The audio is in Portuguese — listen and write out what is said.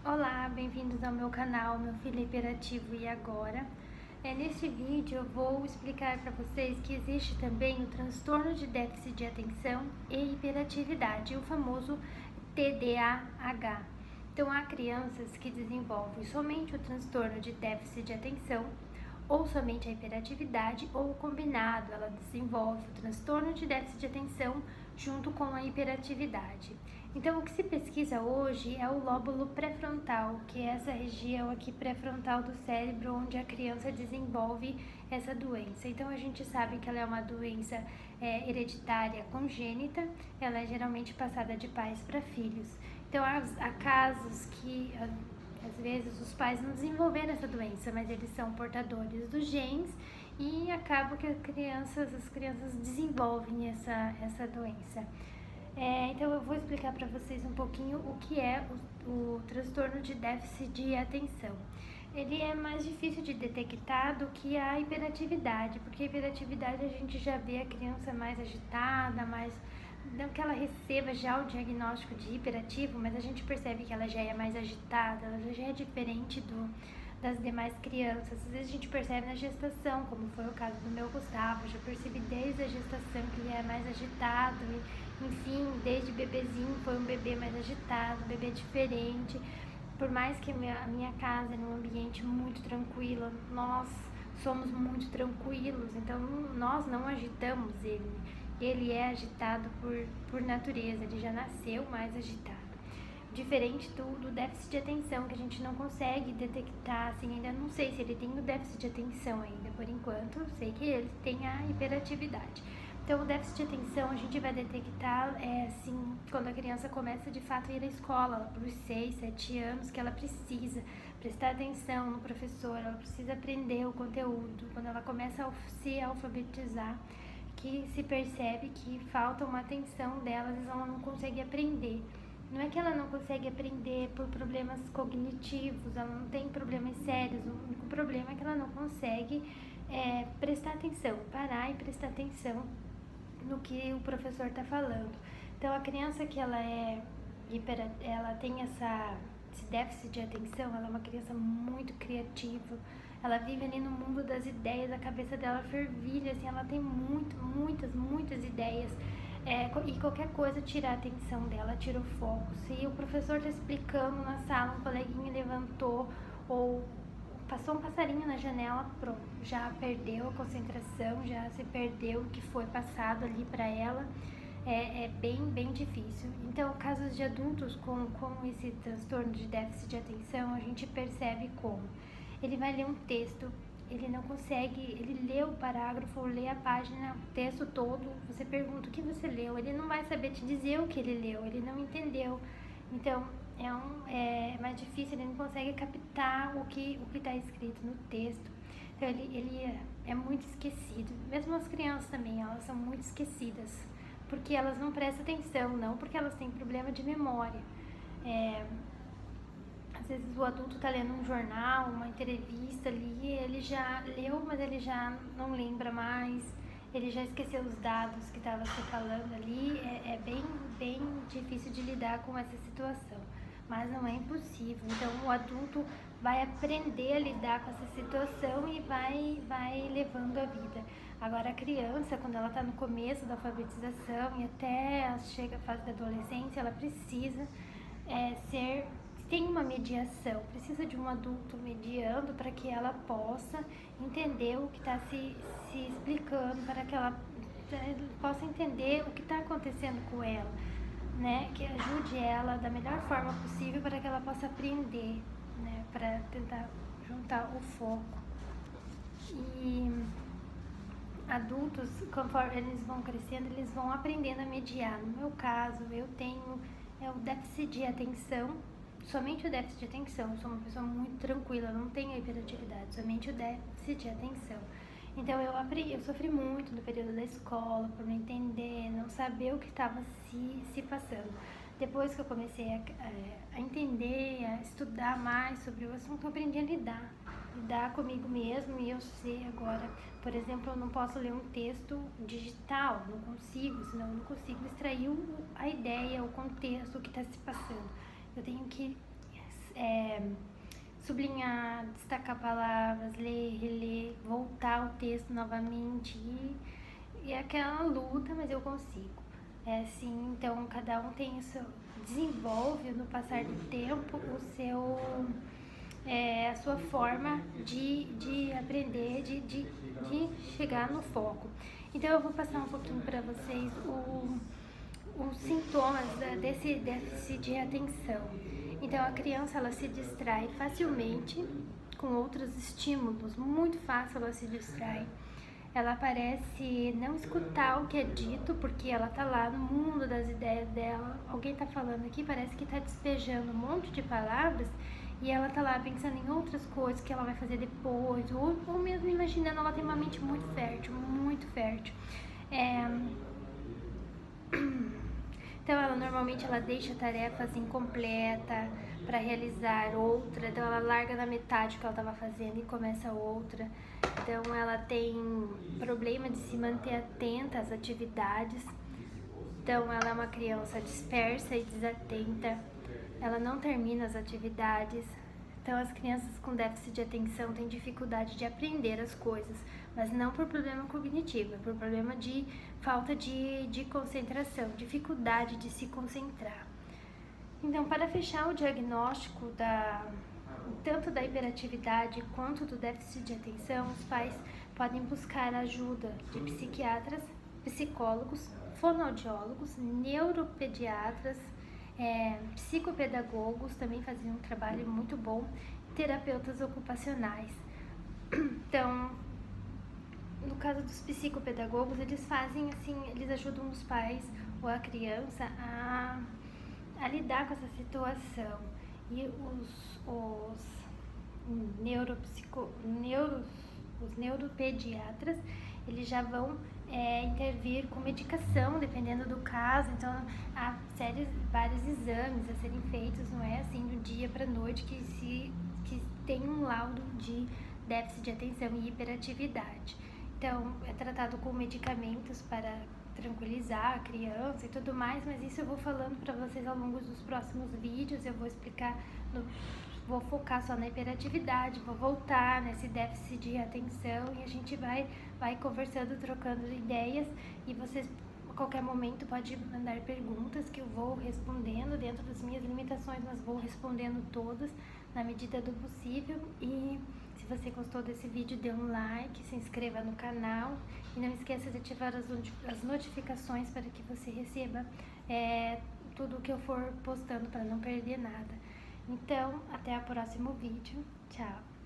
Olá, bem-vindos ao meu canal, meu filho é hiperativo e agora? Neste vídeo eu vou explicar para vocês que existe também o transtorno de déficit de atenção e hiperatividade, o famoso TDAH. Então há crianças que desenvolvem somente o transtorno de déficit de atenção ou somente a hiperatividade ou combinado, ela desenvolve o transtorno de déficit de atenção junto com a hiperatividade. Então, o que se pesquisa hoje é o lóbulo pré-frontal, que é essa região aqui pré-frontal do cérebro onde a criança desenvolve essa doença. Então, a gente sabe que ela é uma doença hereditária congênita, ela é geralmente passada de pais para filhos. Então, há casos que às vezes os pais não desenvolveram essa doença, mas eles são portadores dos genes e acaba que as crianças desenvolvem essa doença. Então eu vou explicar para vocês um pouquinho o que é o transtorno de déficit de atenção. Ele é mais difícil de detectar do que a hiperatividade, porque a hiperatividade a gente já vê a criança mais agitada, não que ela receba já o diagnóstico de hiperativo, mas a gente percebe que ela já é mais agitada, ela já é diferente das demais crianças. Às vezes a gente percebe na gestação, como foi o caso do meu Gustavo, eu já percebi desde a gestação que ele é mais agitado, e, enfim, desde bebezinho foi um bebê mais agitado, um bebê diferente. Por mais que a minha casa é num ambiente muito tranquilo, nós somos muito tranquilos, então nós não agitamos ele. Ele é agitado por natureza, ele já nasceu mais agitado. Diferente do déficit de atenção, que a gente não consegue detectar, assim, ainda não sei se ele tem o déficit de atenção ainda, por enquanto, sei que ele tem a hiperatividade. Então, o déficit de atenção a gente vai detectar, assim, quando a criança começa de fato a ir à escola, por 6, 7 anos, que ela precisa prestar atenção no professor, ela precisa aprender o conteúdo, quando ela começa a se alfabetizar, que se percebe que falta uma atenção dela, às vezes ela não consegue aprender. Não é que ela não consegue aprender por problemas cognitivos, ela não tem problemas sérios, o único problema é que ela não consegue prestar atenção, parar e prestar atenção no que o professor está falando. Então, a criança que ela tem esse déficit de atenção, ela é uma criança muito criativa, ela vive ali no mundo das ideias, a cabeça dela fervilha, assim, ela tem muitas ideias. E qualquer coisa tira a atenção dela, tira o foco. Se o professor está explicando na sala, um coleguinha levantou ou passou um passarinho na janela, pronto, já perdeu a concentração, já se perdeu o que foi passado ali para ela. É bem difícil. Então, casos de adultos com esse transtorno de déficit de atenção, a gente percebe como ele vai ler um texto, ele não consegue, ele lê o parágrafo, lê a página, o texto todo, você pergunta o que você leu, ele não vai saber te dizer o que ele leu, ele não entendeu. Então, é mais difícil, ele não consegue captar o que está escrito no texto. Então, ele é muito esquecido. Mesmo as crianças também, elas são muito esquecidas, porque elas não prestam atenção, não porque elas têm problema de memória. Às vezes o adulto está lendo um jornal, uma entrevista ali, ele já leu, mas ele já não lembra mais, ele já esqueceu os dados que estava se falando ali. É bem difícil de lidar com essa situação, mas não é impossível. Então o adulto vai aprender a lidar com essa situação e vai levando a vida. Agora a criança, quando ela está no começo da alfabetização e até chega a fase da adolescência, ela precisa tem uma mediação, precisa de um adulto mediando para que ela possa entender o que está se explicando, para que ela possa entender o que está acontecendo com ela, né? Que ajude ela da melhor forma possível para que ela possa aprender, né? Para tentar juntar o foco. E adultos, conforme eles vão crescendo, eles vão aprendendo a mediar. No meu caso, eu tenho o déficit de atenção, somente o déficit de atenção. Eu sou uma pessoa muito tranquila, não tenho hiperatividade, somente o déficit de atenção. Então eu sofri muito no período da escola por não entender, não saber o que estava se passando. Depois que eu comecei a entender, a estudar mais sobre o assunto, eu aprendi a lidar comigo mesmo, e eu sei agora, por exemplo, eu não posso ler um texto digital, não consigo, senão eu não consigo extrair a ideia, o contexto, o que está se passando. Eu tenho que sublinhar, destacar palavras, ler, reler, voltar ao texto novamente e é aquela luta, mas eu consigo. É assim, então cada um tem isso, desenvolve no passar do tempo a sua forma de aprender, de chegar no foco. Então eu vou passar um pouquinho para vocês os sintomas desse déficit de atenção. Então a criança ela se distrai facilmente com outros estímulos, muito fácil ela se distrai. Ela parece não escutar o que é dito, porque ela tá lá no mundo das ideias dela. Alguém tá falando aqui, parece que tá despejando um monte de palavras e ela tá lá pensando em outras coisas que ela vai fazer depois, ou mesmo imaginando. Ela tem uma mente muito fértil, muito fértil. Então ela normalmente deixa tarefas incompleta para realizar outra, então ela larga na metade o que ela estava fazendo e começa outra. Então ela tem problema de se manter atenta às atividades. Então ela é uma criança dispersa e desatenta. Ela não termina as atividades. Então as crianças com déficit de atenção têm dificuldade de aprender as coisas, mas não por problema cognitivo, é por problema de falta de concentração, dificuldade de se concentrar. Então, para fechar o diagnóstico tanto da hiperatividade quanto do déficit de atenção, os pais podem buscar ajuda de psiquiatras, psicólogos, fonoaudiólogos, neuropediatras, psicopedagogos também faziam um trabalho muito bom, terapeutas ocupacionais. Então, no caso dos psicopedagogos, eles fazem assim, eles ajudam os pais ou a criança a lidar com essa situação. E os neuropediatras, eles já vão intervir com medicação, dependendo do caso. Então, há vários exames a serem feitos, não é assim do dia para noite que tem um laudo de déficit de atenção e hiperatividade. Então, é tratado com medicamentos para tranquilizar a criança e tudo mais, mas isso eu vou falando para vocês ao longo dos próximos vídeos. Eu vou explicar, vou focar só na hiperatividade, vou voltar nesse déficit de atenção e a gente vai conversando, trocando ideias, e vocês a qualquer momento pode mandar perguntas que eu vou respondendo dentro das minhas limitações, mas vou respondendo todas na medida do possível. E se você gostou desse vídeo, dê um like, se inscreva no canal e não esqueça de ativar as notificações para que você receba tudo o que eu for postando, para não perder nada. Então, até o próximo vídeo. Tchau!